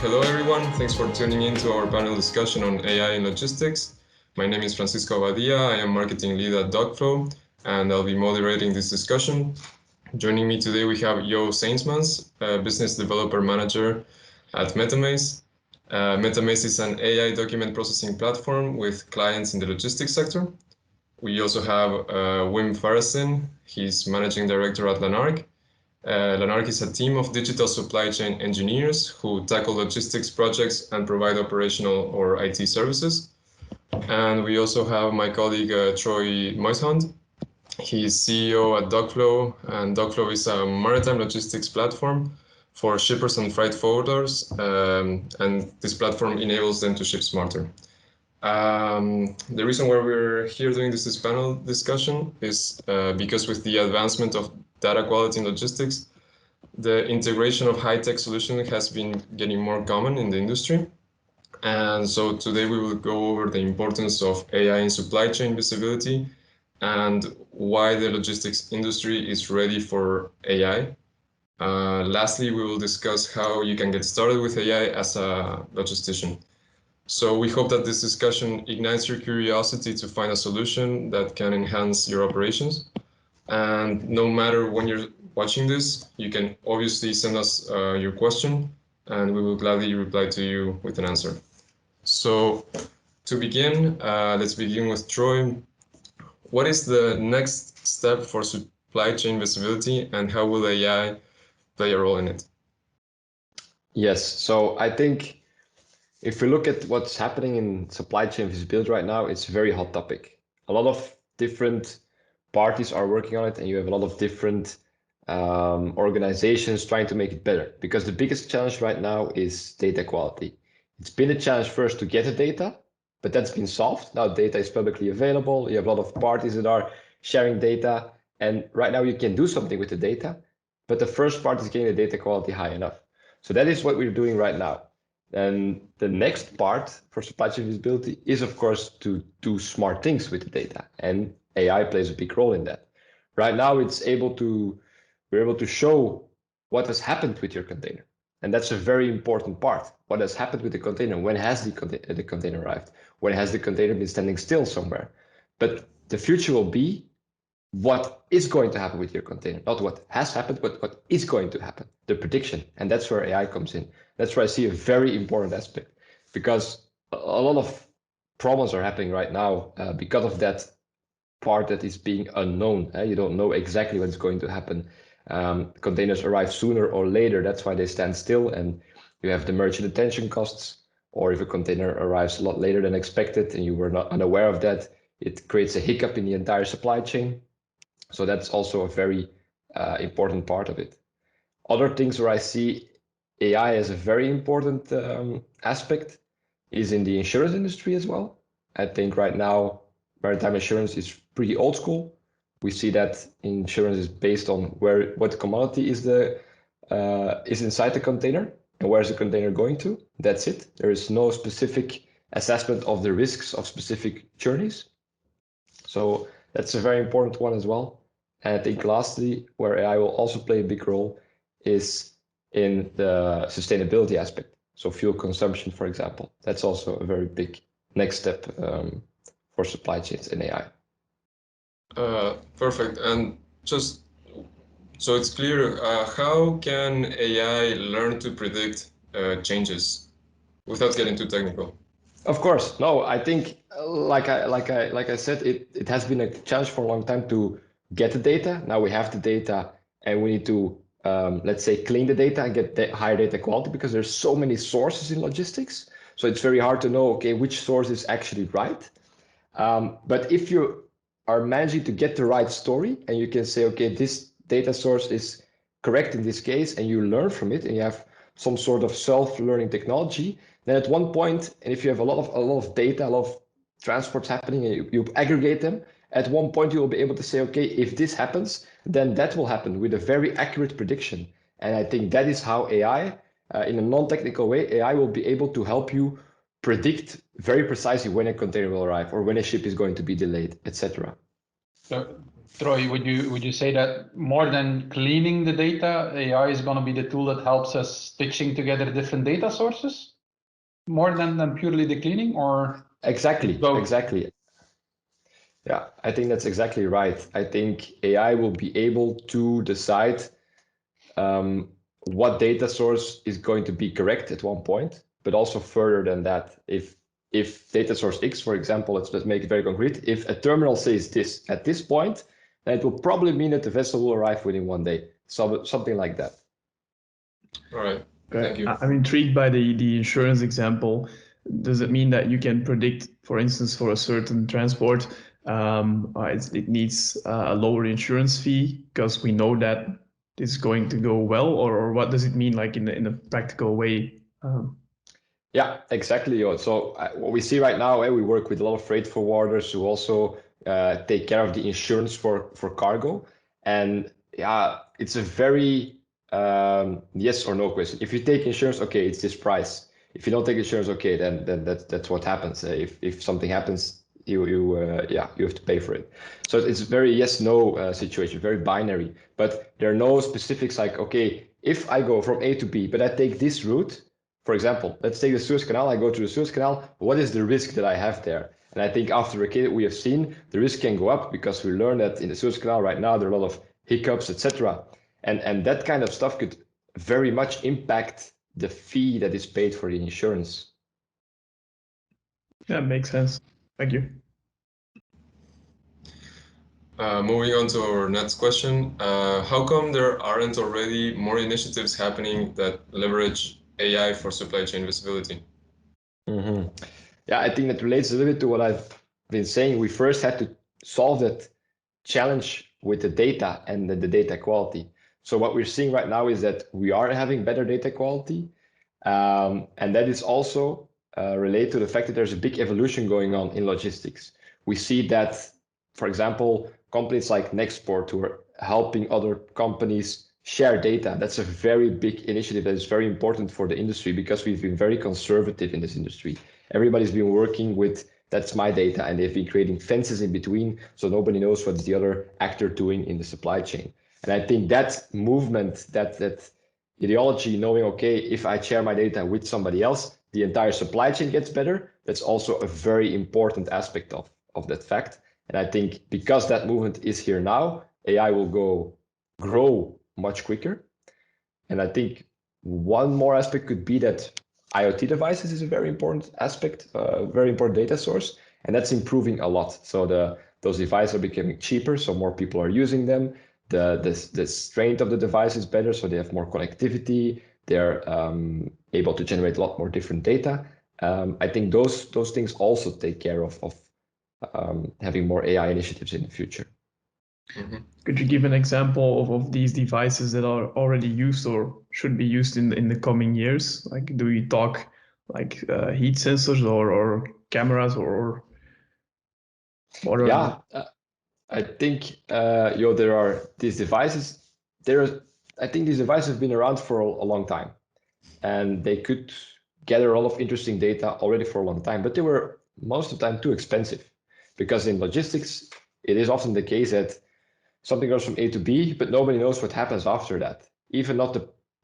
Hello everyone, thanks for tuning in to our panel discussion on AI in logistics. My name is Francisco Abadia, I am marketing lead at Dockflow, and I'll be moderating this discussion. Joining me today we have Jo Seinsmans, business developer manager at Metamaze. Metamaze is an AI document processing platform with clients in the logistics sector. We also have Wim Farasin, he's managing director at Lanark. Lanark is a team of digital supply chain engineers who tackle logistics projects and provide operational or IT services. And we also have my colleague Troy Moishand. He's CEO at Dockflow, and Dockflow is a maritime logistics platform for shippers and freight forwarders, and this platform enables them to ship smarter. The reason why we're here doing this panel discussion is because with the advancement of data quality in logistics, the integration of high-tech solutions has been getting more common in the industry. And so today we will go over the importance of AI in supply chain visibility and why the logistics industry is ready for AI. Lastly, we will discuss how you can get started with AI as a logistician. So we hope that this discussion ignites your curiosity to find a solution that can enhance your operations. And no matter when you're watching this, you can obviously send us your question, and we will gladly reply to you with an answer. So to begin, let's begin with Troy. What is the next step for supply chain visibility, and how will AI play a role in it? Yes, so I think if we look at what's happening in supply chain visibility right now, it's a very hot topic. A lot of different parties are working on it, and you have a lot of different organizations trying to make it better, because the biggest challenge right now is data quality. It's been a challenge first to get the data, but that's been solved. Now data is publicly available. You have a lot of parties that are sharing data, and right now you can do something with the data, but the first part is getting the data quality high enough. So that is what we're doing right now. And the next part for supply chain visibility is, of course, to do smart things with the data, and AI plays a big role in that. Right now, we're able to show what has happened with your container, and that's a very important part. What has happened with the container? When has the container arrived? When has the container been standing still somewhere? But the future will be what is going to happen with your container, not what has happened, but what is going to happen, the prediction. And that's where AI comes in. That's where I see a very important aspect, because a lot of problems are happening right now because of that part that is being unknown. You don't know exactly what's going to happen. Containers arrive sooner or later. That's why they stand still, and you have the merchant detention costs. Or if a container arrives a lot later than expected and you were not unaware of that, it creates a hiccup in the entire supply chain. So that's also a very important part of it. Other things where I see AI as a very important aspect is in the insurance industry as well. I think right now maritime insurance is pretty old school. We see that insurance is based on what commodity is inside the container and where's the container going to. That's it. There is no specific assessment of the risks of specific journeys. So that's a very important one as well. And I think lastly, where AI will also play a big role is in the sustainability aspect. So fuel consumption, for example, that's also a very big next step for supply chains in AI. Perfect. And just so it's clear, how can AI learn to predict changes without getting too technical? Of course, no. I think, like I said, it has been a challenge for a long time to get the data. Now we have the data, and we need to let's say clean the data and get higher data quality, because there's so many sources in logistics. So it's very hard to know, okay, which source is actually right. But if you are managing to get the right story, and you can say, okay, this data source is correct in this case, and you learn from it, and you have some sort of self-learning technology, then at one point, and if you have a lot of data, a lot of transports happening, and you aggregate them, at one point you will be able to say, okay, if this happens, then that will happen with a very accurate prediction. And I think that is how AI, in a non-technical way, AI will be able to help you predict very precisely when a container will arrive or when a ship is going to be delayed, etc. Troy, would you say that more than cleaning the data, AI is going to be the tool that helps us stitching together different data sources, more than purely the cleaning, or Exactly, both? exactly. Yeah, I think that's exactly right. I think AI will be able to decide what data source is going to be correct at one point, but also further than that. If data source X, for example, let's make it very concrete. If a terminal says this at this point, then it will probably mean that the vessel will arrive within 1 day. So something like that. All right. Thank you. I'm intrigued by the insurance example. Does it mean that you can predict, for instance, for a certain transport, it needs a lower insurance fee because we know that it's going to go well, or what does it mean, like in a practical way? Yeah, exactly. So what we see right now, we work with a lot of freight forwarders who also take care of the insurance for cargo. And yeah, it's a very yes or no question. If you take insurance, okay, it's this price. If you don't take insurance, okay, then that's what happens. If something happens, you have to pay for it. So it's very yes no situation, very binary. But there are no specifics like, okay, if I go from A to B, but I take this route. For example, let's take the Suez Canal. I go to the Suez Canal. What is the risk that I have there? And I think after a case we have seen, the risk can go up because we learn that in the Suez Canal right now there are a lot of hiccups, etc. And that kind of stuff could very much impact the fee that is paid for the insurance. Yeah, makes sense. Thank you. Moving on to our next question, how come there aren't already more initiatives happening that leverage AI for supply chain visibility? Mm-hmm. Yeah, I think that relates a little bit to what I've been saying. We first had to solve that challenge with the data and the data quality. So what we're seeing right now is that we are having better data quality. And that is also related to the fact that there's a big evolution going on in logistics. We see that, for example, companies like Nextport who are helping other companies share data. That's a very big initiative that is very important for the industry because we've been very conservative in this industry. Everybody's been working with that's my data, and they've been creating fences in between so nobody knows what the other actor doing in the supply chain. And I think that movement, that ideology, knowing, okay, if I share my data with somebody else, the entire supply chain gets better. That's also a very important aspect of that fact. And I think because that movement is here now, AI will grow much quicker. And I think one more aspect could be that IoT devices is a very important aspect, very important data source, and that's improving a lot. So those devices are becoming cheaper, so more people are using them. The strength of the device is better, so they have more connectivity. They're able to generate a lot more different data. I think those things also take care of having more AI initiatives in the future. Mm-hmm. Could you give an example of these devices that are already used or should be used in the coming years? Like, do we talk like heat sensors or cameras or what are Yeah, I think there are these devices. I think these devices have been around for a long time, and they could gather a lot of interesting data already for a long time. But they were most of the time too expensive, because in logistics it is often the case that something goes from A to B, but nobody knows what happens after that. Even not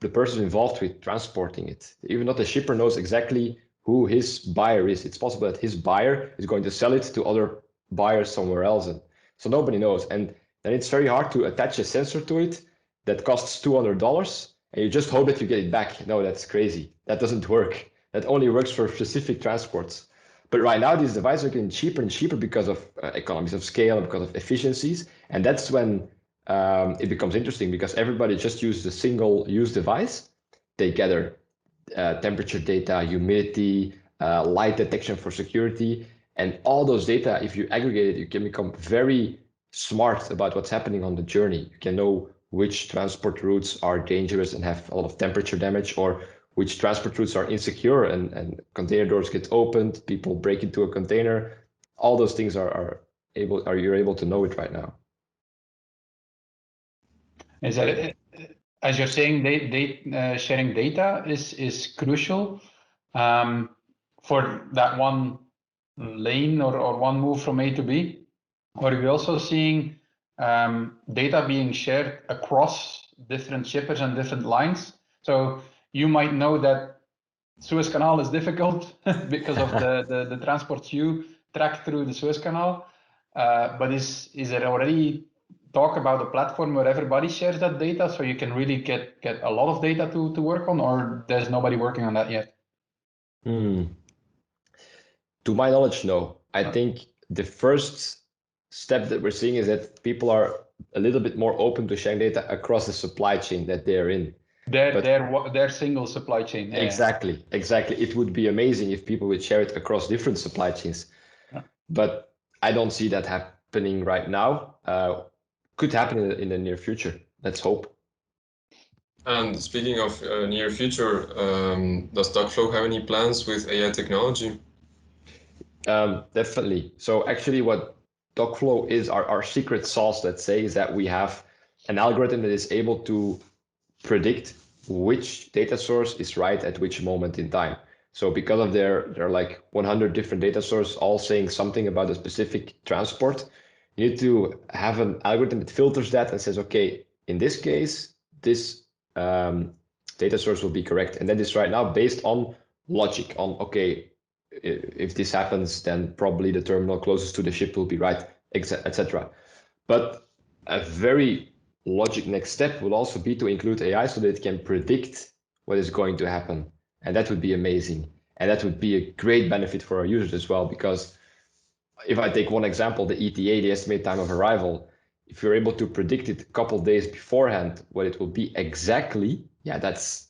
the person involved with transporting it. Even not the shipper knows exactly who his buyer is. It's possible that his buyer is going to sell it to other buyers somewhere else. And so nobody knows. And then it's very hard to attach a sensor to it that costs $200 and you just hope that you get it back. No, that's crazy. That doesn't work. That only works for specific transports. But right now, these devices are getting cheaper and cheaper because of economies of scale and because of efficiencies. And that's when it becomes interesting, because everybody just uses a single-use device. They gather temperature data, humidity, light detection for security. And all those data, if you aggregate it, you can become very smart about what's happening on the journey. You can know which transport routes are dangerous and have a lot of temperature damage, or which transport routes are insecure and container doors get opened, people break into a container. All those things you're able to know it right now. Is that, as you're saying, sharing data is crucial for that one lane or one move from A to B? Or are we also seeing data being shared across different shippers and different lines. So you might know that Suez Canal is difficult because of the transports you track through the Suez Canal. But is there already talk about a platform where everybody shares that data, so you can really get a lot of data to work on, or there's nobody working on that yet? To my knowledge, no. I think the first step that we're seeing is that people are a little bit more open to sharing data across the supply chain that they're in. Their single supply chain. Yeah. Exactly. It would be amazing if people would share it across different supply chains. Yeah. But I don't see that happening right now. Could happen in the near future. Let's hope. And speaking of near future, does Dockflow have any plans with AI technology? Definitely. So actually what Dockflow is, our secret sauce, let's say, is that we have an algorithm that is able to predict which data source is right at which moment in time. So because of there are like 100 different data sources all saying something about a specific transport, you need to have an algorithm that filters that and says, okay, in this case, this data source will be correct. And that is right now based on logic, on, okay, if this happens, then probably the terminal closest to the ship will be right, etc. But a very logic next step would also be to include AI so that it can predict what is going to happen. And that would be amazing. And that would be a great benefit for our users as well, because if I take one example, the ETA, the estimated time of arrival, if you're able to predict it a couple of days beforehand what it will be exactly, yeah, that's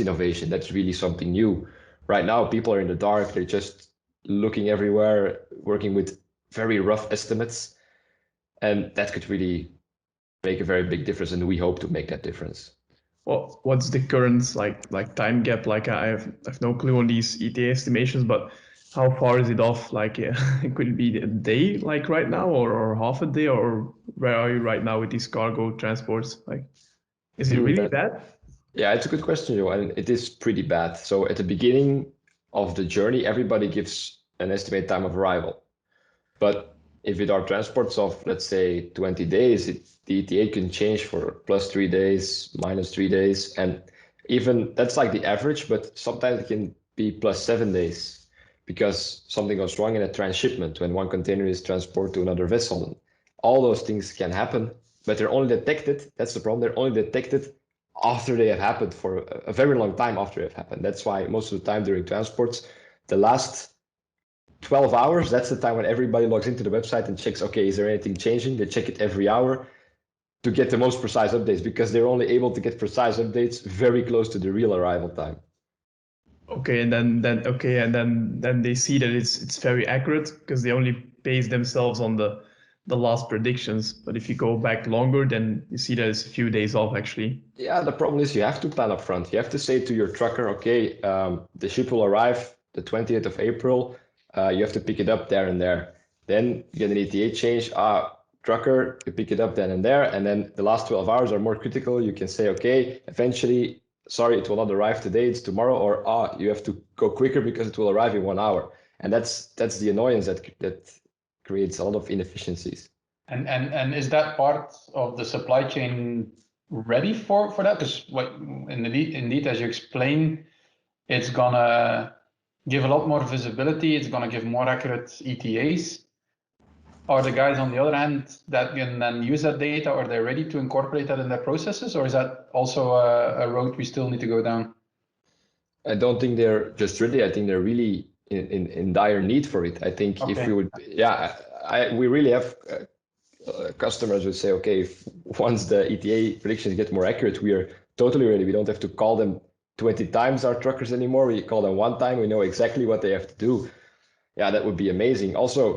innovation. That's really something new. Right now, people are in the dark. They're just looking everywhere, working with very rough estimates, and that could really make a very big difference. And we hope to make that difference. Well, what's the current like time gap? Like I've no clue on these ETA estimations, but how far is it off? Like could it be a day like right now, or half a day, or where are you right now with these cargo transports? Like, is it really bad? Yeah, it's a good question, Joe, and it is pretty bad. So at the beginning of the journey, everybody gives an estimated time of arrival. But if it are transports of, let's say, 20 days, the ETA can change for +3 days, -3 days. And even that's like the average, but sometimes it can be +7 days because something goes wrong in a transshipment when one container is transported to another vessel. All those things can happen, but they're only detected. That's the problem. They're only detected after they have happened, for a very long time after they have happened. That's why most of the time during transports, the last 12 hours, that's the time when everybody logs into the website and checks, okay, is there anything changing? They check it every hour to get the most precise updates, because they're only able to get precise updates very close to the real arrival time. Okay, and then they see that it's very accurate because they only base themselves on the last predictions. But if you go back longer, then you see that it's a few days off actually. Yeah, the problem is you have to plan up front. You have to say to your trucker, okay, the ship will arrive the 20th of April. You have to pick it up there and there. Then you get an ETA change. Trucker, you pick it up then and there. And then the last 12 hours are more critical. You can say, okay, eventually, sorry, it will not arrive today, it's tomorrow. Or you have to go quicker because it will arrive in 1 hour. And that's the annoyance that creates a lot of inefficiencies. And is that part of the supply chain ready for that? Because indeed, as you explain, it's gonna give a lot more visibility. It's gonna give more accurate ETAs. Are the guys on the other hand that can then use that data, are they ready to incorporate that in their processes, or is that also a road we still need to go down? I don't think they're just ready. I think they're really in dire need for it. I think if we would, we really have customers would say, okay, if once the ETA predictions get more accurate, we are totally ready. We don't have to call them 20 times our truckers anymore. We call them one time. We know exactly what they have to do. Yeah, that would be amazing. Also,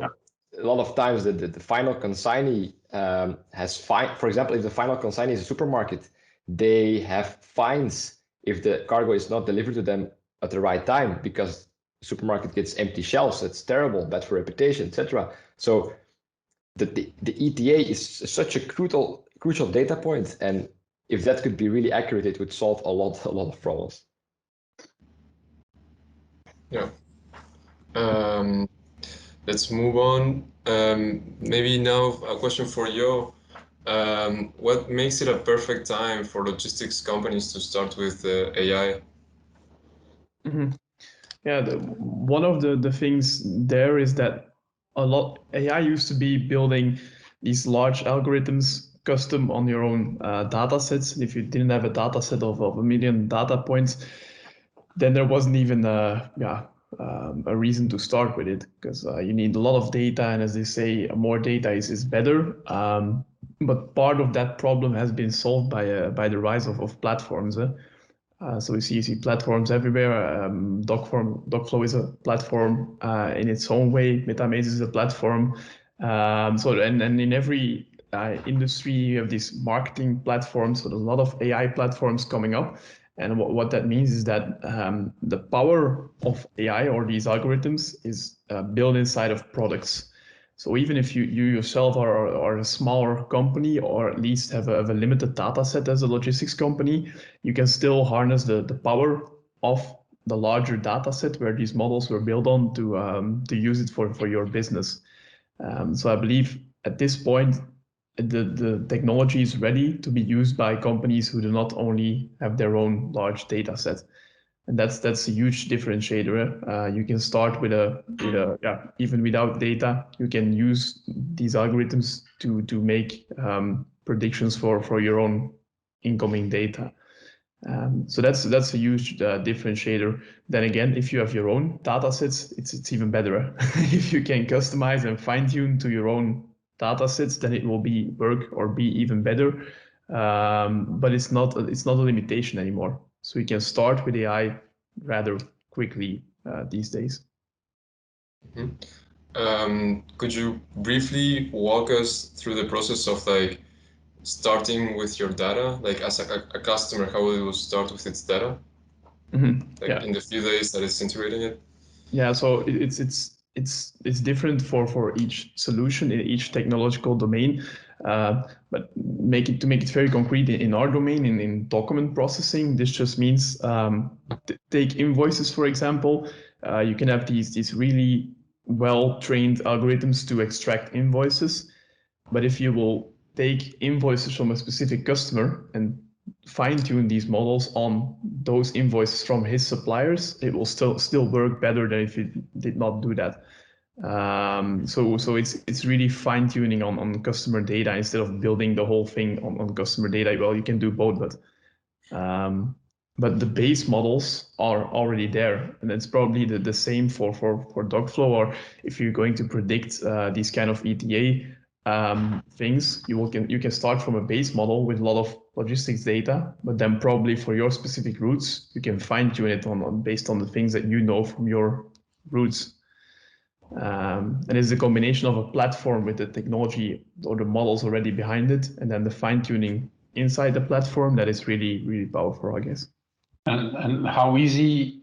a lot of times the final consignee has fine. For example, if the final consignee is a supermarket, they have fines if the cargo is not delivered to them at the right time, because the supermarket gets empty shelves. That's terrible, bad for reputation, etc. So the ETA is such a crucial data point, and if that could be really accurate, it would solve a lot of problems. Yeah. let's move on. Maybe now a question for you. What makes it a perfect time for logistics companies to start with AI? Yeah, one of the things there is that a lot AI used to be building these large algorithms custom on your own data sets. If you didn't have a data set of a million data points, then there wasn't even a reason to start with it, because you need a lot of data, and as they say, more data is better. But part of that problem has been solved by the rise of platforms. So we see platforms everywhere. Dockflow is a platform in its own way. Metamaze is a platform. And in every industry, you have these marketing platforms. So there's a lot of AI platforms coming up. And what that means is that the power of AI or these algorithms is built inside of products. So even if you yourself are a smaller company, or at least have a limited data set as a logistics company, you can still harness the power of the larger data set where these models were built on to use it for your business. So I believe at this point, the technology is ready to be used by companies who do not only have their own large data set. And that's a huge differentiator. You can start with even without data, you can use these algorithms to make predictions for your own incoming data. So that's a huge differentiator. Then again, if you have your own data sets, it's even better. If you can customize and fine tune to your own data sets, then it will work or be even better. But it's not a limitation anymore. So you can start with AI rather quickly these days. Could you briefly walk us through the process of like starting with your data? Like as a customer, how will you start with its data? Like in the few days that it's integrating it? Yeah, so it's different for each solution in each technological domain. But make it very concrete in our domain, in document processing, this just means take invoices, for example. You can have these really well-trained algorithms to extract invoices. But if you will take invoices from a specific customer and fine-tune these models on those invoices from his suppliers, it will still work better than if it did not do that. So it's really fine-tuning on customer data instead of building the whole thing on customer data. Well, you can do both, but the base models are already there, and it's probably the same for Dockflow. Or if you're going to predict these kind of ETA things, you can start from a base model with a lot of logistics data, but then probably for your specific routes, you can fine tune it based on the things that you know from your routes. And it's a combination of a platform with the technology or the models already behind it, and then the fine tuning inside the platform that is really, really powerful, I guess. And how easy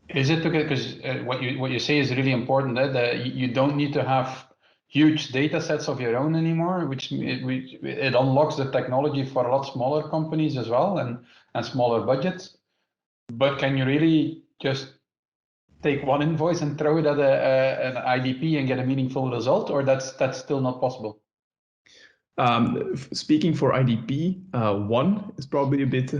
is it to get? Because what you say is really important. That you don't need to have huge data sets of your own anymore, which it unlocks the technology for a lot smaller companies as well, and smaller budgets. But can you really just take one invoice and throw it at an IDP and get a meaningful result, or that's still not possible? Speaking for IDP, one is probably a bit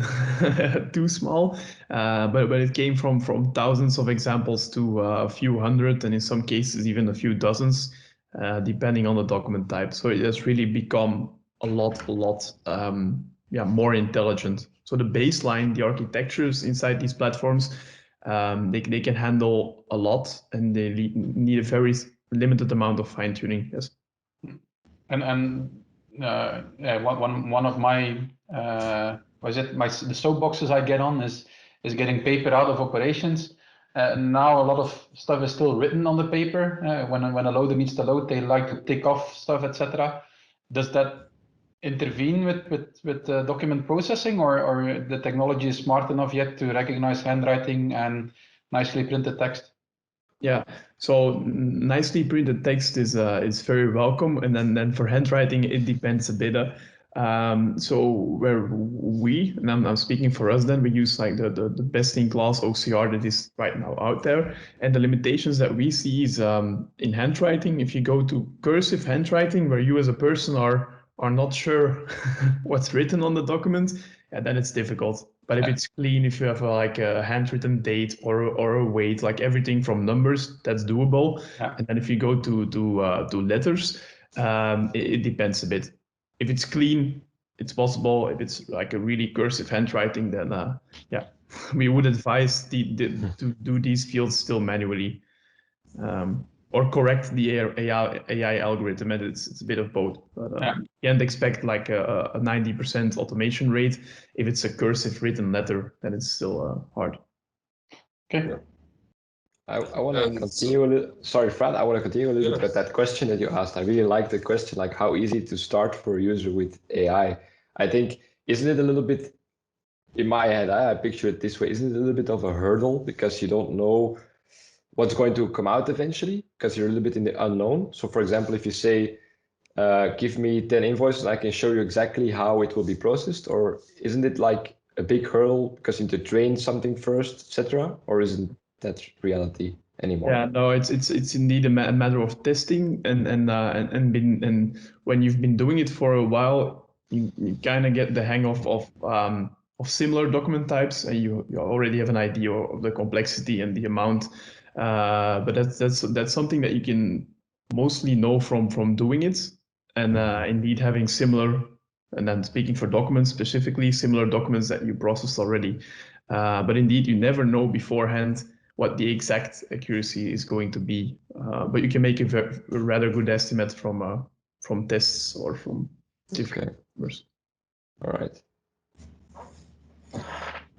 too small, but it came from thousands of examples to a few hundred, and in some cases even a few dozens, depending on the document type. So it has really become a lot more intelligent. So the baseline, the architectures inside these platforms, they can handle a lot, and they need a very limited amount of fine tuning. Yes. And one of my the soapboxes I get on is getting paper out of operations. Now a lot of stuff is still written on the paper. When a loader needs to load, they like to tick off stuff, etc. Does that intervene with document processing, or the technology is smart enough yet to recognize handwriting and nicely printed text? Yeah, so nicely printed text is very welcome, and then for handwriting it depends a bit. So where and I'm speaking for us then, we use like the best-in-class OCR that is right now out there. And the limitations that we see is in handwriting. If you go to cursive handwriting, where you as a person are not sure what's written on the document, and then it's difficult. But if it's clean, if you have like a handwritten date or a weight, like everything from numbers, that's doable. Yeah. And then if you go to letters, it depends a bit. If it's clean, it's possible. If it's like a really cursive handwriting, then yeah, we would advise to do these fields still manually, or correct the AI algorithm. And it's a bit of both. But you can't expect like a 90% automation rate. If it's a cursive written letter, then it's still hard. Okay. I want to continue a little. Sorry, Fran. I want to continue a little bit with that question that you asked. I really like the question, like how easy to start for a user with AI. I think, isn't it a little bit, in my head, I picture it this way, isn't it a little bit of a hurdle because you don't know what's going to come out eventually because you're a little bit in the unknown. So for example, if you say, give me 10 invoices, I can show you exactly how it will be processed, or isn't it like a big hurdle because you need to train something first, etc.? Or isn't that reality anymore? Yeah, no, it's indeed a matter of testing and when you've been doing it for a while, you kind of get the hang of similar document types, and you already have an idea of the complexity and the amount. But that's something that you can mostly know from doing it, and indeed having similar, and then speaking for documents specifically, similar documents that you processed already. But indeed, you never know beforehand what the exact accuracy is going to be. But you can make a rather good estimate from tests or from different numbers. All right.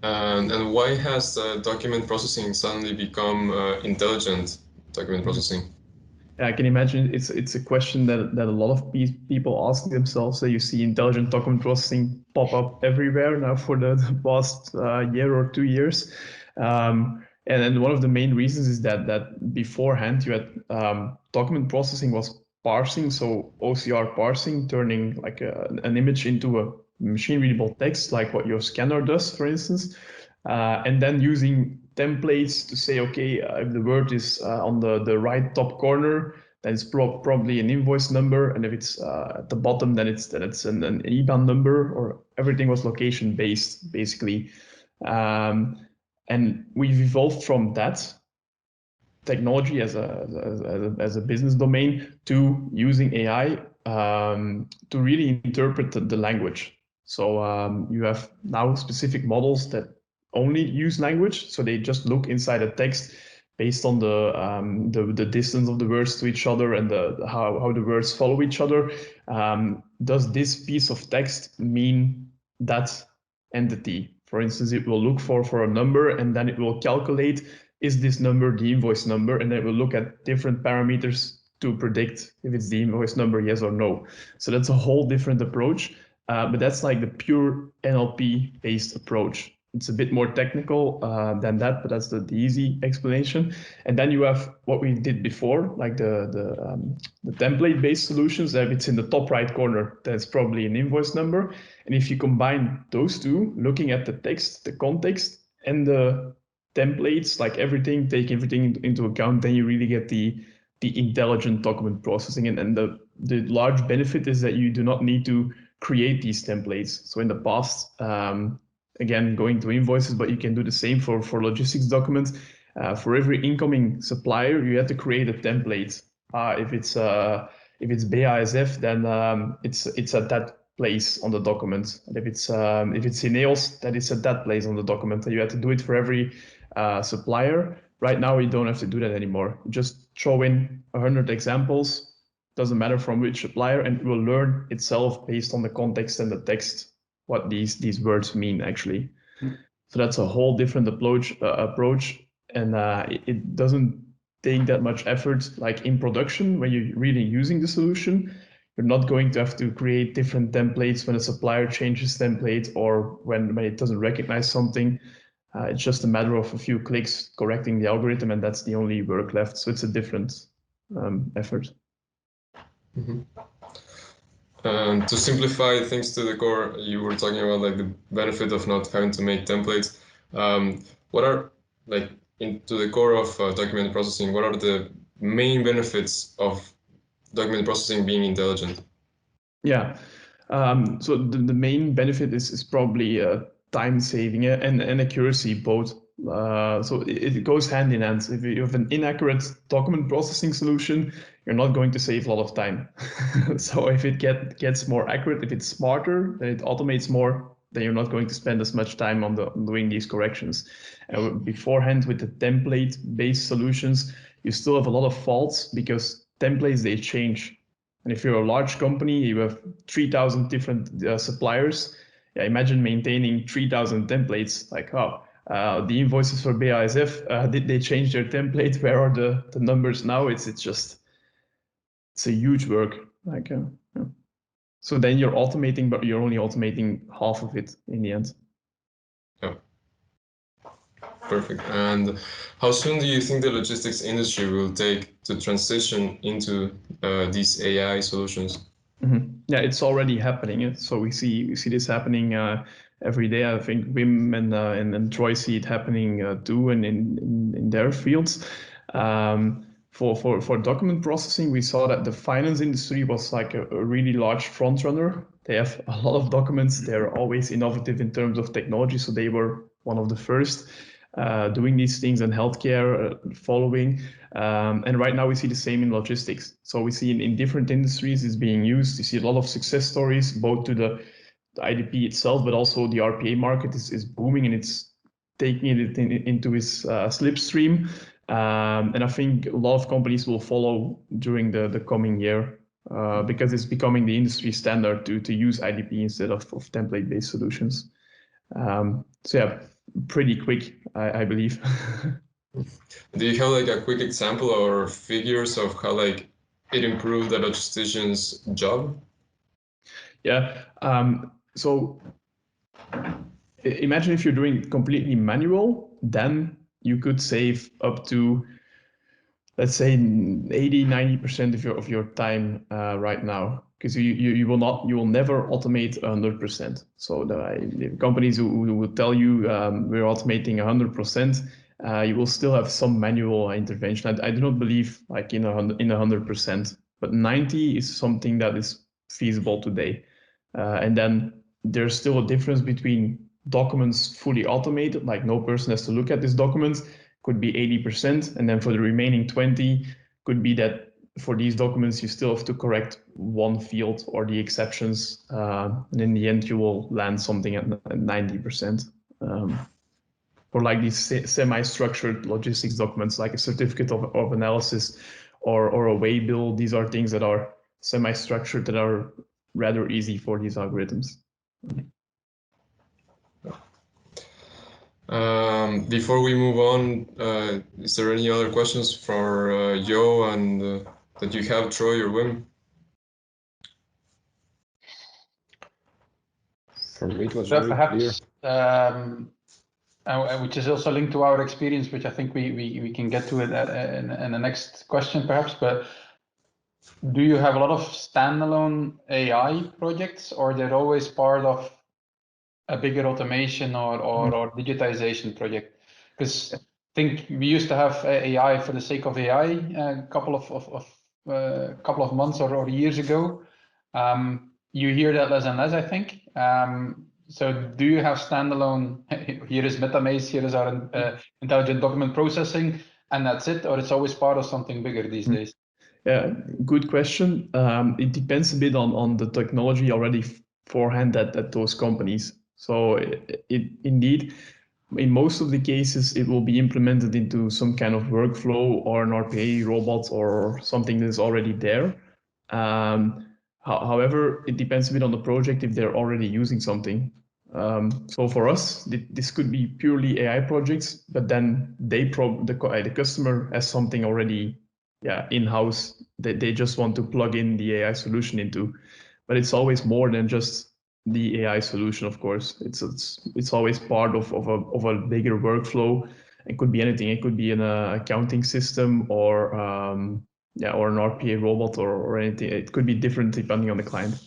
And why has document processing suddenly become intelligent document processing? Yeah, I can imagine it's a question that a lot of people ask themselves. So you see intelligent document processing pop up everywhere now for the past year or 2 years. And one of the main reasons is that beforehand you had document processing was parsing, so OCR parsing, turning like an image into a machine readable text, like what your scanner does, for instance, and then using templates to say, okay, if the word is on the right top corner, then it's probably an invoice number, and if it's at the bottom, then it's an IBAN number, or everything was location based basically. And we've evolved from that technology as a business domain to using AI to really interpret the language. So you have now specific models that only use language, so they just look inside a text based on the distance of the words to each other and how the words follow each other. Does this piece of text mean that entity? For instance, it will look for a number, and then it will calculate, is this number the invoice number? And then it will look at different parameters to predict if it's the invoice number, yes or no. So that's a whole different approach, but that's like the pure NLP based approach. It's a bit more technical than that, but that's the easy explanation. And then you have what we did before, like the template-based solutions. If it's in the top right corner, that's probably an invoice number. And if you combine those two, looking at the text, the context, and the templates, like everything, take everything into account, then you really get the intelligent document processing. And the large benefit is that you do not need to create these templates. So in the past, again, going to invoices, but you can do the same for logistics documents. For every incoming supplier, you have to create a template. If it's BASF, then it's at that place on the document. And if it's INEOS, that is at that place on the document. And you have to do it for every supplier. Right now, you don't have to do that anymore. You just throw in 100 examples. Doesn't matter from which supplier, and it will learn itself based on the context and the text what these words mean actually. So that's a whole different approach, and it doesn't take that much effort. Like in production, when you're really using the solution, you're not going to have to create different templates when a supplier changes template or when it doesn't recognize something. It's just a matter of a few clicks correcting the algorithm, and that's the only work left. So it's a different effort. Mm-hmm. To simplify things to the core, you were talking about like the benefit of not having to make templates. What are like into the core of document processing? What are the main benefits of document processing being intelligent? Yeah. So the main benefit is probably time saving and accuracy both. So it goes hand in hand. If you have an inaccurate document processing solution, you're not going to save a lot of time. So if it gets more accurate, if it's smarter, then it automates more, then you're not going to spend as much time on doing these corrections. Beforehand, with the template-based solutions, you still have a lot of faults because templates, they change. And if you're a large company, you have 3,000 different suppliers. Yeah, imagine maintaining 3,000 templates. Like, oh, the invoices for BASF, did they change their template? Where are the numbers now? It's a huge work. Like, yeah. So then you're automating, but you're only automating half of it in the end. Yeah. Perfect. And how soon do you think the logistics industry will take to transition into these AI solutions? Yeah, it's already happening. So we see this happening every day. I think Wim and Troy see it happening too, and in their fields. For document processing, we saw that the finance industry was like a really large front runner. They have a lot of documents. They're always innovative in terms of technology, so they were one of the first doing these things, and healthcare following. And right now we see the same in logistics. So we see in different industries it's being used. You see a lot of success stories, both to the IDP itself, but also the RPA market is booming, and it's taking it into its slipstream. And I think a lot of companies will follow during the coming year because it's becoming the industry standard to use IDP instead of template-based solutions. So yeah, pretty quick, I believe. Do you have like a quick example or figures of how like it improved the logistician's job? Yeah. So imagine if you're doing completely manual, then you could save up to, let's say, 80-90% of your time right now, because you will never automate 100%. So the companies who will tell you we're automating 100%, you will still have some manual intervention. I do not believe like in 100%, but 90 is something that is feasible today. And then there's still a difference between documents fully automated, like no person has to look at this document, could be 80%, and then for the remaining 20 could be that for these documents you still have to correct one field or the exceptions, and in the end you will land something at 90%. For like these semi-structured logistics documents, like a certificate of analysis or a way bill, these are things that are semi-structured that are rather easy for these algorithms. Before we move on, is there any other questions for Joe and that you have, Troy or Wim? For me, it was very perhaps, clear. which is also linked to our experience, which I think we can get to it in the next question perhaps, but do you have a lot of standalone AI projects, or they're always part of a bigger automation or digitization project? Because I think we used to have AI for the sake of AI a couple of months or years ago. You hear that less and less, I think. So do you have standalone, here is Metamaze, here is our intelligent document processing, and that's it, or it's always part of something bigger these days? Yeah, good question. It depends a bit on the technology already beforehand at those companies. So indeed, in most of the cases, it will be implemented into some kind of workflow or an RPA robot or something that's already there. However, it depends a bit on the project if they're already using something. So for us, this could be purely AI projects, but then the customer has something already in-house that they just want to plug in the AI solution into. But it's always more than just the AI solution, of course. It's always part of a bigger workflow. It could be anything. It could be an accounting system or an RPA robot or anything. It could be different depending on the client.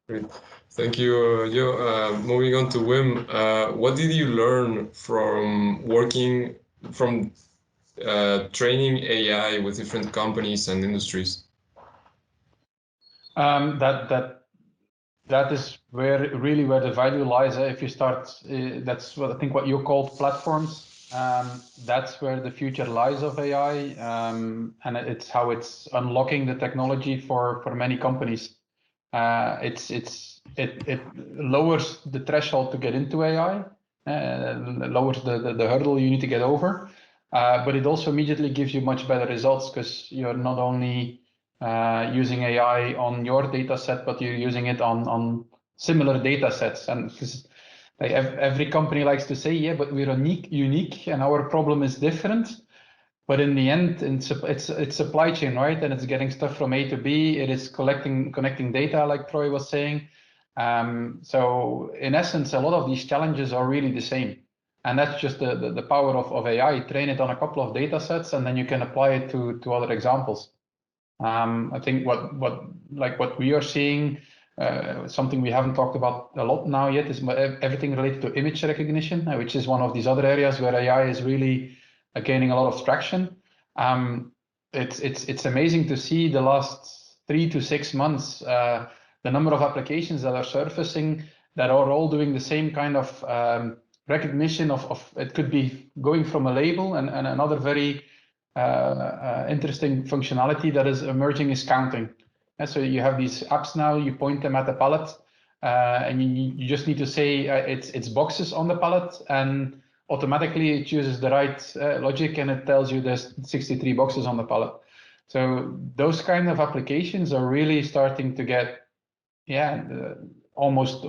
Great. Thank you, Yo. Moving on to Wim, what did you learn from working from training AI with different companies and industries? That is where the value lies. If you start, that's what I think what you called platforms. That's where the future lies of AI, and it's how it's unlocking the technology for many companies. It lowers the threshold to get into AI, lowers the hurdle you need to get over, but it also immediately gives you much better results because you're not only using AI on your data set, but you're using it on similar data sets. And because every company likes to say, yeah, but we're unique and our problem is different. But in the end, it's supply chain, right? And it's getting stuff from A to B. It is connecting data, like Troy was saying. So in essence, a lot of these challenges are really the same. And that's just the power of AI. Train it on a couple of data sets, and then you can apply it to other examples. I think what we are seeing, something we haven't talked about a lot now yet, is everything related to image recognition, which is one of these other areas where AI is really gaining a lot of traction. It's amazing to see the last 3 to 6 months, the number of applications that are surfacing that are all doing the same kind of recognition of it could be going from a label, and another very interesting functionality that is emerging is counting. And so you have these apps now, you point them at the pallet, and you just need to say it's boxes on the pallet, and automatically it chooses the right logic, and it tells you there's 63 boxes on the pallet. So those kind of applications are really starting to get, almost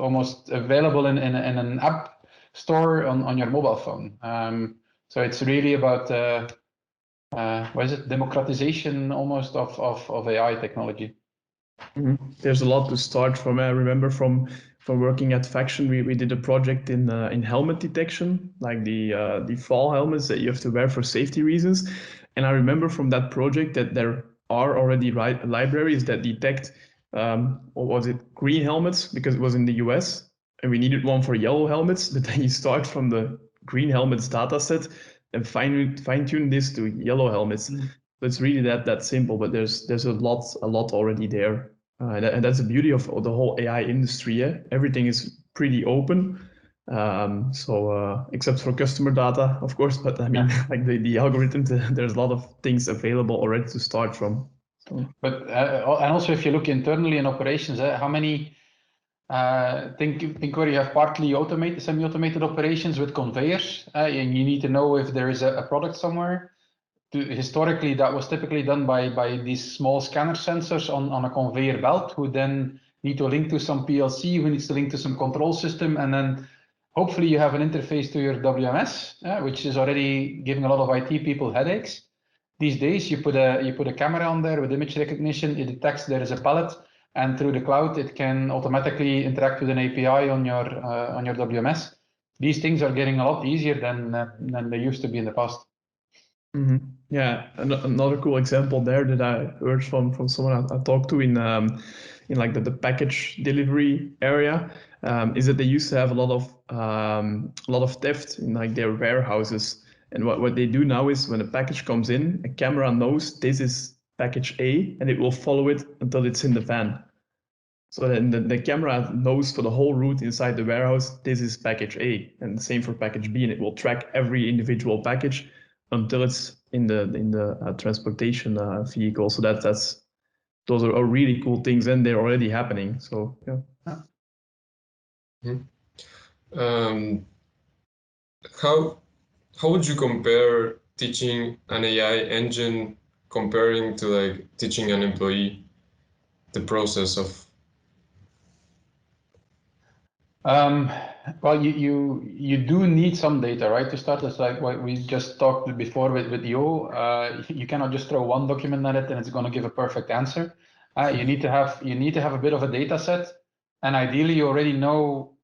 available in an app store on your mobile phone. So it's really about what is it? Democratization almost of AI technology. There's a lot to start from. I remember from working at Faction, we did a project in helmet detection, like the fall helmets that you have to wear for safety reasons. And I remember from that project that there are already libraries that detect, what was it, green helmets, because it was in the US, and we needed one for yellow helmets. But then you start from the green helmets data set and fine tune this to yellow helmets. So it's really that simple, but there's a lot already there. And that's the beauty of the whole AI industry. Yeah? Everything is pretty open. So except for customer data, of course, but I mean, like the algorithms, there's a lot of things available already to start from. So. But and also if you look internally in operations, how many think where you have partly automated, semi-automated operations with conveyors, and you need to know if there is a product somewhere. Historically, that was typically done by these small scanner sensors on a conveyor belt, who then need to link to some PLC, who needs to link to some control system, and then hopefully you have an interface to your WMS, which is already giving a lot of IT people headaches. These days, you put a camera on there with image recognition, it detects there is a pallet, and through the cloud, it can automatically interact with an API on your WMS. These things are getting a lot easier than they used to be in the past. Mm-hmm. Yeah, another cool example there that I heard from someone I talked to in like the package delivery area, is that they used to have a lot of theft in like their warehouses. And what they do now is when a package comes in, a camera knows this is package A, and it will follow it until it's in the van. So then the camera knows for the whole route inside the warehouse, this is package A, and the same for package B, and it will track every individual package until it's in the transportation vehicle. So those are really cool things, and they're already happening. So yeah. Mm-hmm. How would you compare teaching an AI engine comparing to like teaching an employee, the process of? Well, you do need some data, right? To start, it's like what we just talked before with Yo. You cannot just throw one document at it and it's going to give a perfect answer. You need to have a bit of a data set, and ideally you already know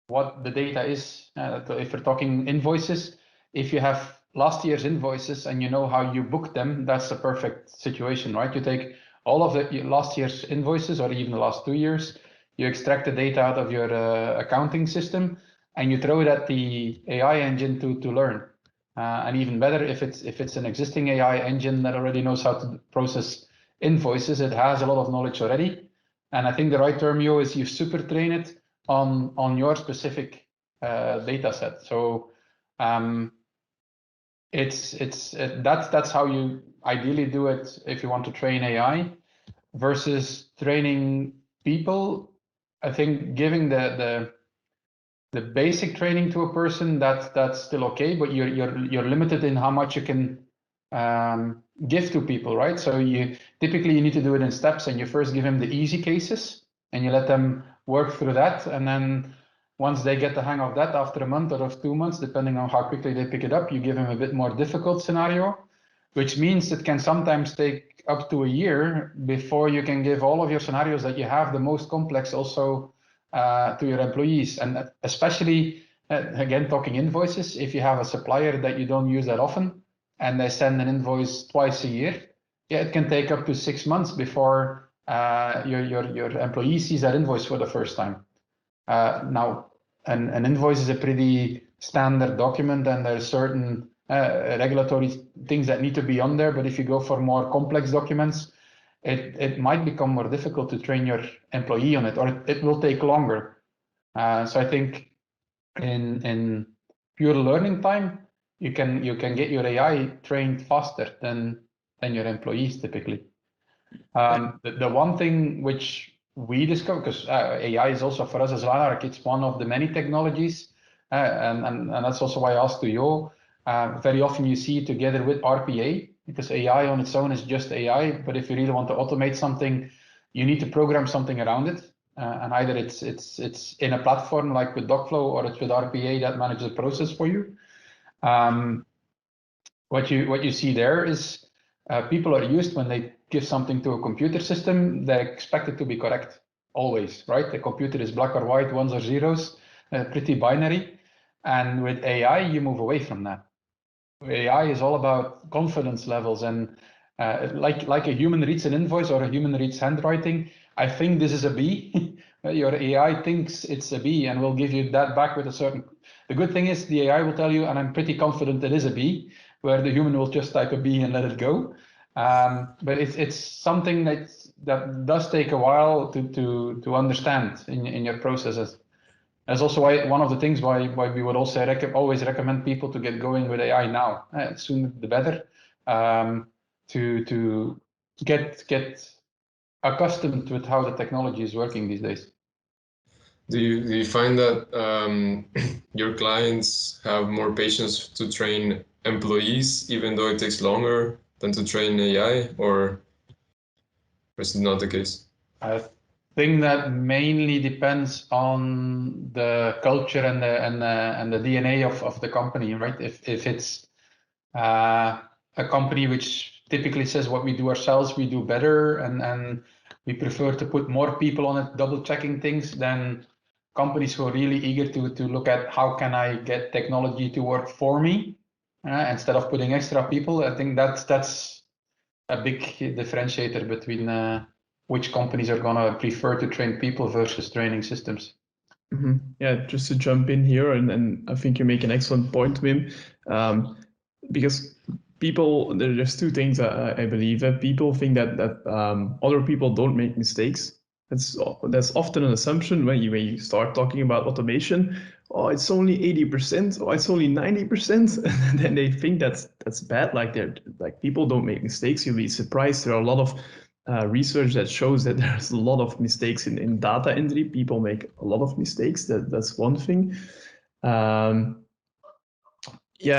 what the data is. If we're talking invoices, if you have last year's invoices and you know how you booked them, that's the perfect situation, right? You take all of the last year's invoices or even the last 2 years, you extract the data out of your accounting system and you throw it at the AI engine to learn. And even better, if it's an existing AI engine that already knows how to process invoices, it has a lot of knowledge already. And I think the right term, Yo, is you super train it on your specific data set. So that's how you ideally do it if you want to train AI versus training people. I think giving the basic training to a person, that's still okay, but you're limited in how much you can give to people, right? So you typically need to do it in steps, and you first give them the easy cases and you let them work through that, and then once they get the hang of that, after a month or 2 months, depending on how quickly they pick it up, you give them a bit more difficult scenario, which means it can sometimes take up to a year before you can give all of your scenarios that you have the most complex also to your employees. And especially, again, talking invoices, if you have a supplier that you don't use that often and they send an invoice twice a year, yeah, it can take up to 6 months before your employee sees that invoice for the first time. Now, an invoice is a pretty standard document, and there's certain regulatory things that need to be on there. But if you go for more complex documents, it might become more difficult to train your employee on it, or it will take longer. So I think in pure learning time, you can get your AI trained faster than your employees typically. The one thing which we discover, because AI is also for us as Lanark, it's one of the many technologies, and that's also why I asked to you. Very often you see it together with RPA, because AI on its own is just AI, but if you really want to automate something, you need to program something around it, and either it's in a platform like with Dockflow, or it's with RPA that manages the process for you. What you see there is people are used, when they give something to a computer system, they expect it to be correct always, right? The computer is black or white, ones or zeros, pretty binary. And with AI, you move away from that. AI is all about confidence levels, and like a human reads an invoice or a human reads handwriting. I think this is a B. Your AI thinks it's a B and will give you that back with a certain. The good thing is the AI will tell you, and I'm pretty confident it is a B, where the human will just type a B and let it go. But it's something that does take a while to understand in your processes. That's also why one of the things why we would also always recommend people to get going with AI now. Sooner the better, to get accustomed with how the technology is working these days. Do you find that your clients have more patience to train employees, even though it takes longer than to train AI, or is it not the case? I think that mainly depends on the culture and the DNA of the company, right? If it's a company which typically says what we do ourselves, we do better, and we prefer to put more people on it, double checking things, then companies who are really eager to look at how can I get technology to work for me instead of putting extra people. I think that's a big differentiator between which companies are going to prefer to train people versus training systems. Mm-hmm. Yeah, just to jump in here, and I think you make an excellent point, Wim, because people, there's two things I believe. That people think that other people don't make mistakes. That's often an assumption when you start talking about automation. Oh, it's only 80%. Oh, it's only 90%, and then they think that's bad. Like people don't make mistakes. You'll be surprised. There are a lot of research that shows that there's a lot of mistakes in data entry. People make a lot of mistakes. That's one thing. Yeah,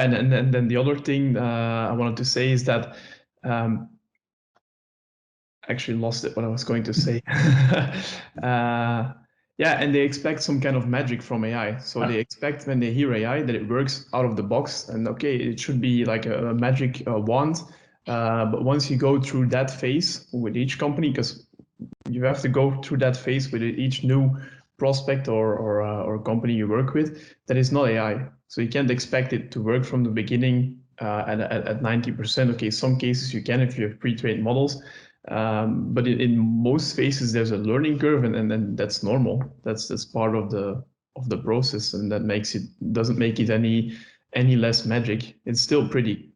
and then the other thing I wanted to say is that actually lost it what I was going to say. Yeah, and they expect some kind of magic from AI. So they expect when they hear AI that it works out of the box, and okay, it should be like a magic wand. But once you go through that phase with each company, because you have to go through that phase with each new prospect or company you work with, that is not AI. So you can't expect it to work from the beginning at 90%. Okay, some cases you can if you have pre-trained models. But in most phases, there's a learning curve, and that's normal. That's part of the process, and that doesn't make it any less magic. It's still pretty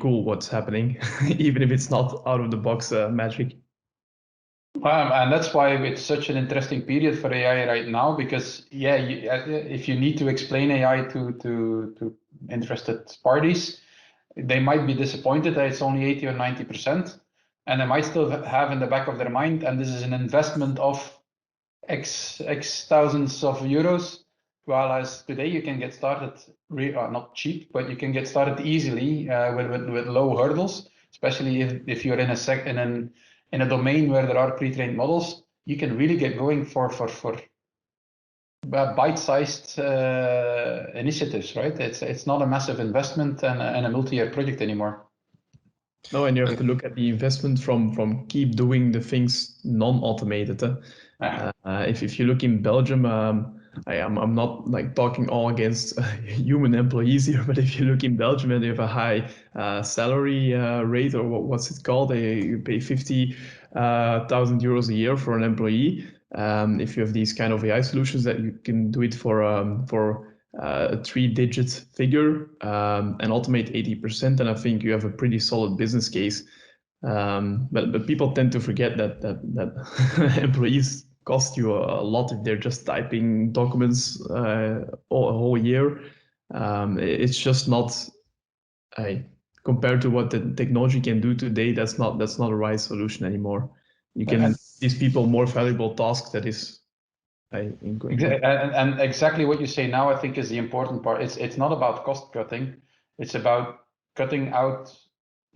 cool what's happening, even if it's not out of the box magic. And that's why it's such an interesting period for AI right now, because if you need to explain AI to interested parties, they might be disappointed that it's only 80 or 90%, and they might still have in the back of their mind, and this is an investment of X thousands of euros, whereas today you can get started, not cheap, but you can get started easily with low hurdles, especially if you're in a domain where there are pre-trained models. You can really get going for bite-sized initiatives, right? It's not a massive investment and a multi-year project anymore. No, and you have to look at the investment from keep doing the things non-automated. If you look in Belgium, I'm not like talking all against human employees here, but if you look in Belgium and they have a high salary rate, or what's it called? You pay 50,000 euros a year for an employee. If you have these kind of AI solutions that you can do it for a 3-digit figure and automate 80%, and I think you have a pretty solid business case. But people tend to forget that employees cost you a lot if they're just typing documents a whole year. It's just not compared to what the technology can do today. That's not a right solution anymore. You can these people more valuable tasks that is. And exactly what you say now, I think, is the important part. It's not about cost cutting. It's about cutting out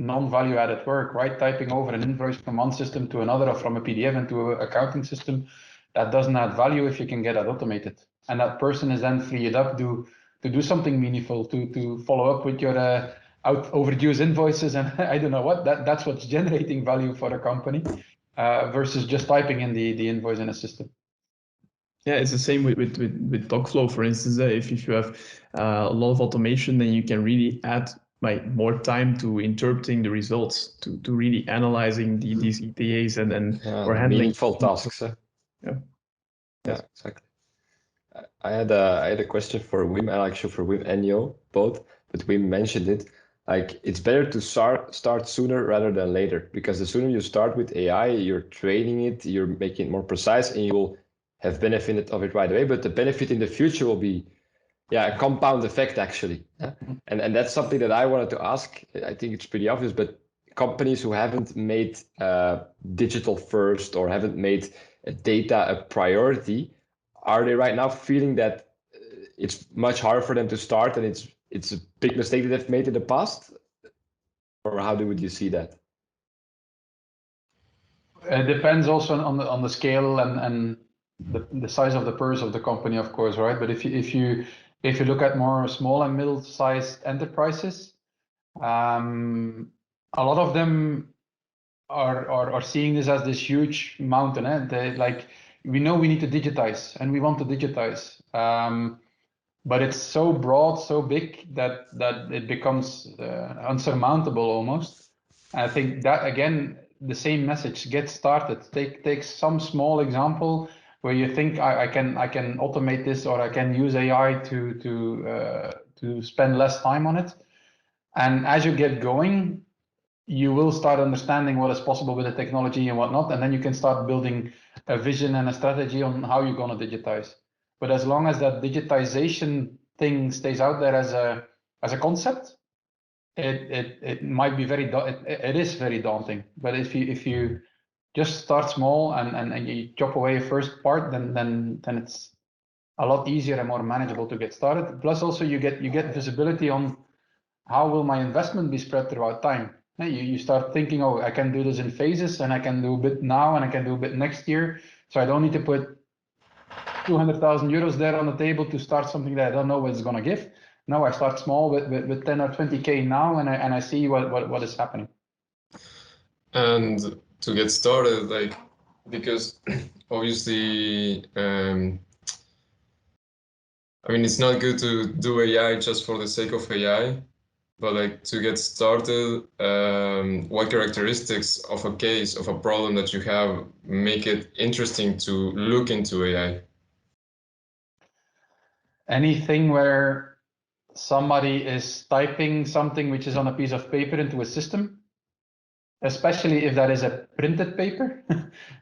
non-value added work, right? Typing over an invoice from one system to another, or from a PDF into an accounting system, that doesn't add value if you can get that automated. And that person is then freed up to do something meaningful, to follow up with your overdue invoices and I don't know what. That's what's generating value for a company versus just typing in the invoice in a system. Yeah, it's the same with Dockflow, for instance. If you have a lot of automation, then you can really add more time to interpreting the results, to really analyzing these ETAs and or handling meaningful tasks. Yeah, exactly. I had a question for Wim, and actually for Wim and Jo both, but Wim mentioned it. Like, it's better to start sooner rather than later, because the sooner you start with AI, you're training it, you're making it more precise, and you will have benefited of it right away. But the benefit in the future will be, a compound effect actually. And that's something that I wanted to ask. I think it's pretty obvious, but companies who haven't made digital first or haven't made data a priority, are they right now feeling that it's much harder for them to start, and it's a big mistake that they've made in the past? Or how would you see that? It depends also on the scale and the size of the purse of the company, of course, right? But if you look at more small and middle-sized enterprises, a lot of them are seeing this as this huge mountain. We know we need to digitize and we want to digitize, but it's so broad, so big that it becomes unsurmountable almost. And I think that again, the same message: get started. Take some small example where you think I can automate this, or I can use AI to spend less time on it. And as you get going, you will start understanding what is possible with the technology and whatnot, and then you can start building a vision and a strategy on how you're going to digitize. But as long as that digitization thing stays out there as a concept, it might be it is very daunting. But if you just start small and you chop away a first part, then it's a lot easier and more manageable to get started. Plus, also you get visibility on how will my investment be spread throughout time. You start thinking, oh, I can do this in phases, and I can do a bit now, and I can do a bit next year. So I don't need to put 200,000 euros there on the table to start something that I don't know what it's going to give. No, I start small with 10 or 20K now, and I see what is happening. And to get started, because obviously, it's not good to do AI just for the sake of AI. But like to get started, what characteristics of a case, of a problem that you have make it interesting to look into AI? Anything where somebody is typing something which is on a piece of paper into a system, especially if that is a printed paper.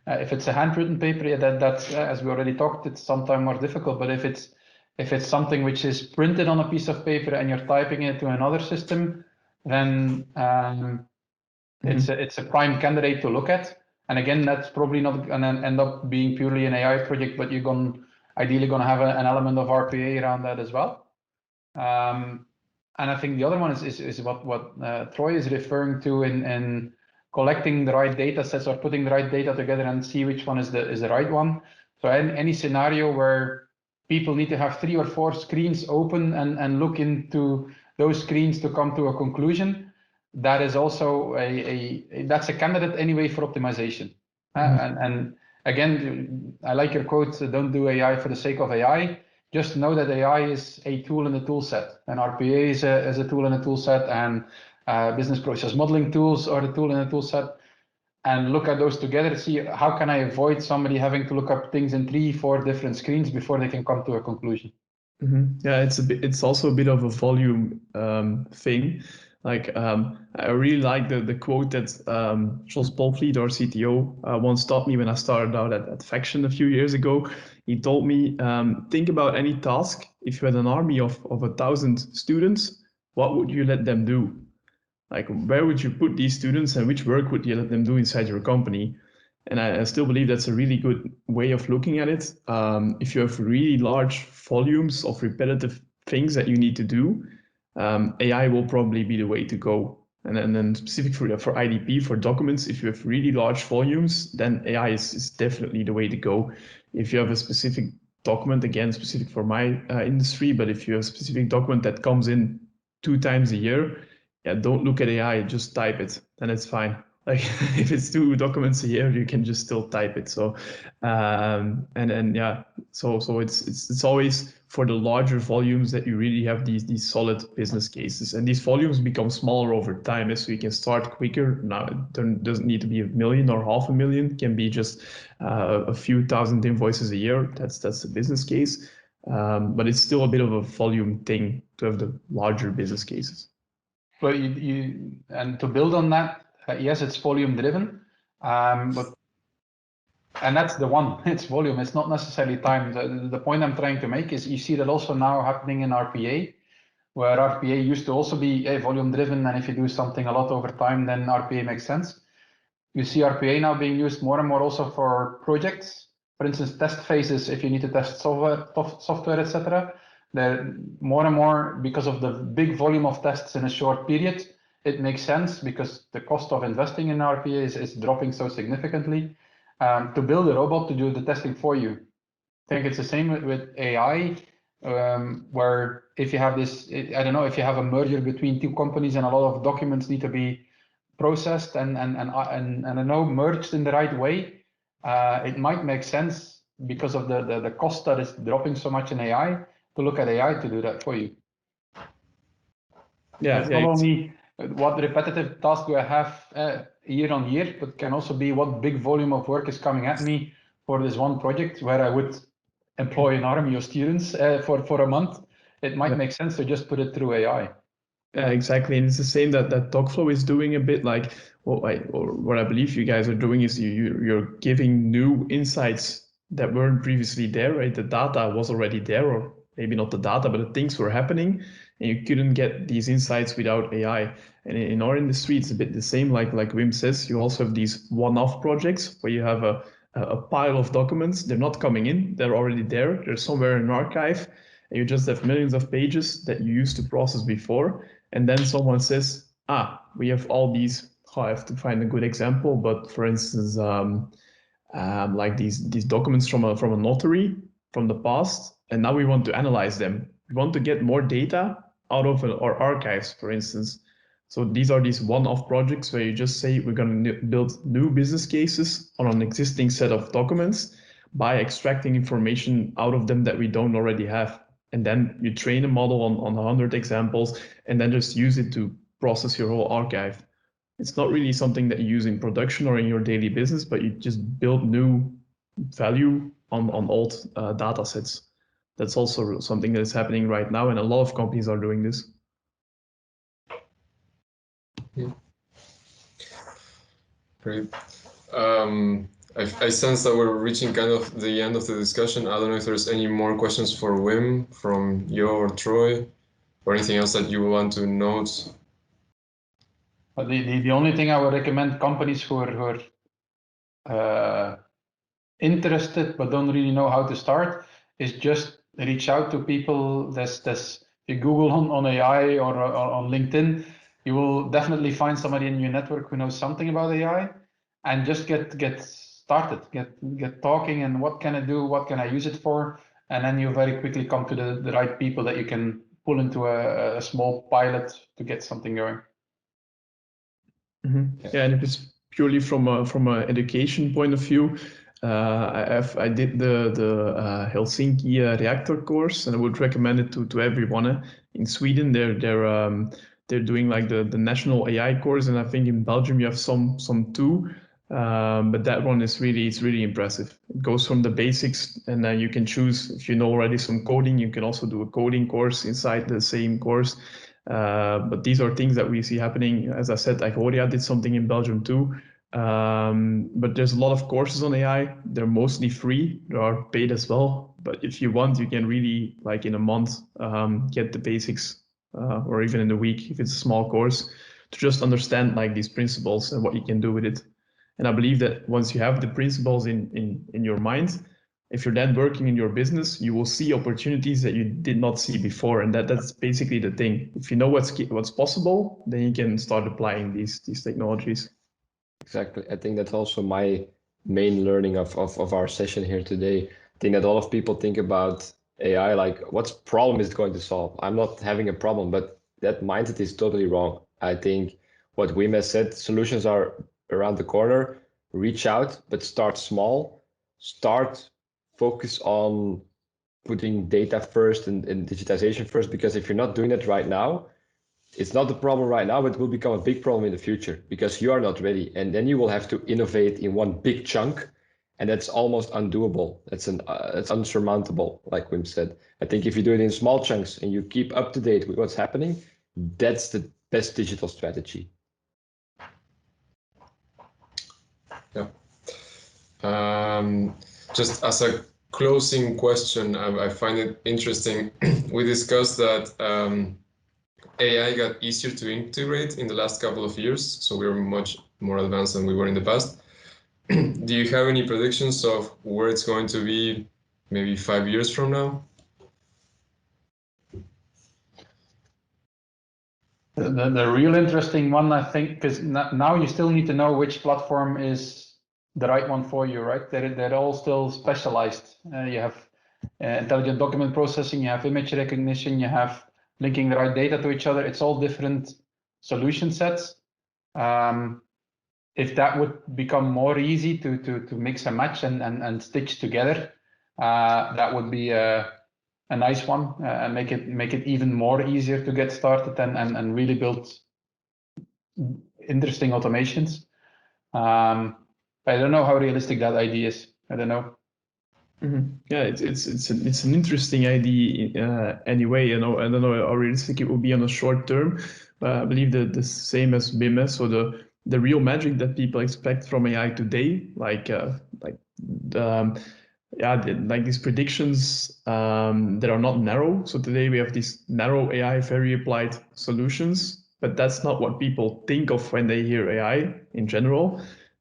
If it's a handwritten paper, that's as we already talked, it's sometimes more difficult. But if it's something which is printed on a piece of paper and you're typing it to another system, then it's a prime candidate to look at. And again, that's probably not going to end up being purely an AI project, but you're ideally going to have an element of RPA around that as well. And I think the other one is what Troy is referring to in collecting the right data sets or putting the right data together and see which one is the right one. So any scenario where people need to have 3 or 4 screens open and look into those screens to come to a conclusion, that is also that's a candidate anyway for optimization. And again, I like your quote, don't do AI for the sake of AI. Just know that AI is a tool in the tool set, and RPA is a tool in a tool set, and business process modeling tools are a tool in a tool set. And look at those together, see how can I avoid somebody having to look up things in 3, 4 different screens before they can come to a conclusion. Yeah, it's also a bit of a volume thing. Like I really like the quote that Jos Polvliet, our CTO, once taught me when I started out at Faction a few years ago. He told me, think about any task. If you had an army of 1,000 students, what would you let them do? Like, where would you put these students and which work would you let them do inside your company? And I still believe that's a really good way of looking at it. If you have really large volumes of repetitive things that you need to do, AI will probably be the way to go. And then specific for IDP, for documents, if you have really large volumes, then AI is definitely the way to go. If you have a specific document, again, specific for my industry, but if you have a specific document that comes in 2 times a year, yeah, don't look at AI, just type it, and it's fine. Like if it's 2 documents a year, you can just still type it. So, and yeah, so it's always for the larger volumes that you really have these solid business cases, and these volumes become smaller over time, so you can start quicker. Now it doesn't need to be 1 million or 500,000. It can be just a few thousand invoices a year. That's a business case, but it's still a bit of a volume thing to have the larger business cases. Well, and to build on that, yes, it's volume driven, but that's the one. It's volume. It's not necessarily time. The point I'm trying to make is you see that also now happening in RPA, where RPA used to also be volume driven, and if you do something a lot over time, then RPA makes sense. You see RPA now being used more and more also for projects. For instance, test phases, if you need to test software, etc. They're more and more, because of the big volume of tests in a short period, it makes sense because the cost of investing in RPA is dropping so significantly, to build a robot to do the testing for you. I think it's the same with AI, where if you have this, I don't know, if you have a merger between 2 companies and a lot of documents need to be processed and I know merged in the right way, it might make sense because of the cost that is dropping so much in AI to look at AI to do that for you. Yeah, it's not only what repetitive task do I have year on year, but can also be what big volume of work is coming at me for this one project where I would employ an army of students for a month. It might make sense to just put it through AI. Yeah, exactly. And it's the same that Dockflow is doing a bit like what I believe you guys are doing is you're giving new insights that weren't previously there, right? The data was already there, or maybe not the data, but the things were happening, and you couldn't get these insights without AI. And in our industry, it's a bit the same. Like Wim says, you also have these one-off projects where you have a pile of documents. They're not coming in; they're already there. They're somewhere in an archive, and you just have millions of pages that you used to process before. And then someone says, we have all these, I have to find a good example, but for instance, like these documents from a notary from the past, and now we want to analyze them. We want to get more data out of our archives, for instance. So these are these one-off projects where you just say we're going to build new business cases on an existing set of documents by extracting information out of them that we don't already have. and then you train a model on 100 examples, and then just use it to process your whole archive. It's not really something that you use in production or in your daily business, but you just build new value on old data sets. That's also something that is happening right now, and a lot of companies are doing this. Great. I sense that we're reaching kind of the end of the discussion. I don't know if there's any more questions for Wim from you or Troy, or anything else that you want to note. The only thing I would recommend companies who are interested but don't really know how to start is just reach out to people. If you Google on AI or on LinkedIn, you will definitely find somebody in your network who knows something about AI, and just get started, get talking, and what can I do, what can I use it for, and then you very quickly come to the right people that you can pull into a small pilot to get something going. Yeah, and if it's purely from a education point of view, I did the Helsinki reactor course, and I would recommend it to everyone. In Sweden, they're doing like the national AI course, and I think in Belgium you have some too. But that one is really impressive. It goes from the basics, and then you can choose if you know already some coding. You can also do a coding course inside the same course. But these are things that we see happening. As I said, Igoria did something in Belgium too. But there's a lot of courses on AI. They're mostly free. They are paid as well. But if you want, you can really, like in a month, get the basics, or even in a week if it's a small course, to just understand like these principles and what you can do with it. And I believe that once you have the principles in your mind, if you're then working in your business, you will see opportunities that you did not see before, and that's basically the thing. If you know what's possible, then you can start applying these technologies. Exactly. I think that's also my main learning of our session here today. I think that a lot of people think about AI like, what problem is it going to solve? I'm not having a problem, but that mindset is totally wrong. I think what Wim has said, solutions are around the corner. Reach out, but start small. Start focus on putting data first and digitization first, because if you're not doing that right now, it's not the problem right now, but it will become a big problem in the future because you are not ready. And then you will have to innovate in one big chunk, and that's almost undoable. That's unsurmountable, like Wim said. I think if you do it in small chunks and you keep up to date with what's happening, that's the best digital strategy. Yeah. Just as a closing question, I find it interesting. We discussed that AI got easier to integrate in the last couple of years, so we're much more advanced than we were in the past. Do you have any predictions of where it's going to be maybe 5 years from now? The real interesting one, I think, because now you still need to know which platform is the right one for you, right? They're all still specialized. You have intelligent document processing, you have image recognition, you have linking the right data to each other. It's all different solution sets. If that would become more easy to mix and match and stitch together, that would be a nice one, and make it even more easier to get started and really build interesting automations. I don't know how realistic that idea is. I don't know. Yeah, it's an interesting idea anyway. I don't know how realistic it will be on the short term, but I believe that the same as BIM. So the real magic that people expect from AI today, like these predictions that are not narrow. So today we have these narrow AI, very applied solutions, but that's not what people think of when they hear AI in general.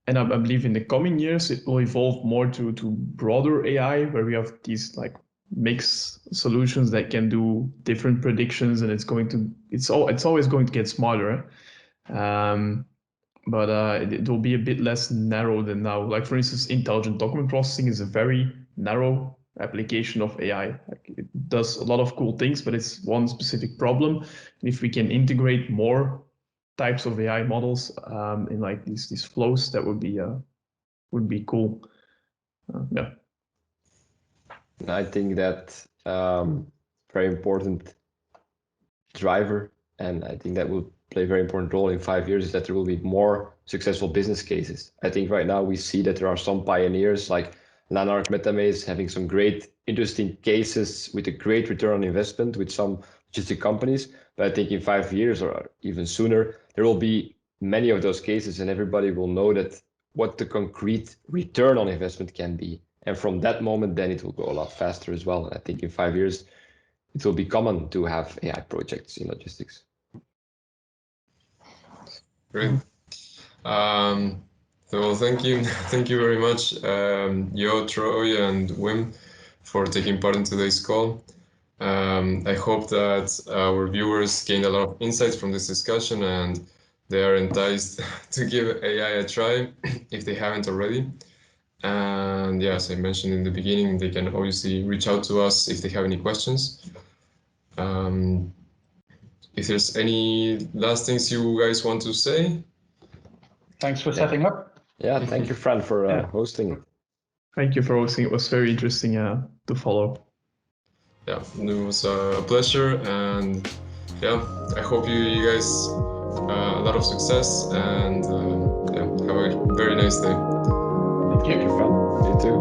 And I believe in the coming years it will evolve more to broader AI, where we have these like mixed solutions that can do different predictions, and it's always going to get smaller. But it will be a bit less narrow than now. Like for instance, intelligent document processing is a very narrow application of AI. Like it does a lot of cool things, but it's one specific problem. And if we can integrate more types of AI models in like these flows, that would be cool. Yeah. I think that, for very important driver, and I think that will play a very important role in 5 years, is that there will be more successful business cases. I think right now we see that there are some pioneers like Lanark, Metamaze having some great, interesting cases with a great return on investment with some logistic companies. But I think in 5 years or even sooner, there will be many of those cases, and everybody will know that what the concrete return on investment can be. And from that moment, then it will go a lot faster as well. And I think in 5 years, it will be common to have AI projects in logistics. Great. So thank you very much, Jo, Troy, and Wim, for taking part in today's call. I hope that our viewers gained a lot of insights from this discussion and they are enticed to give AI a try if they haven't already. And yeah, as I mentioned in the beginning, they can obviously reach out to us if they have any questions. If there's any last things you guys want to say. Thanks for setting up. Yeah, thank you, Fran, for hosting it. Thank you for hosting. It was very interesting to follow. Yeah, it was a pleasure, and yeah, I hope you guys a lot of success, and yeah, have a very nice day. Thank you. Thank you, Fran. You too.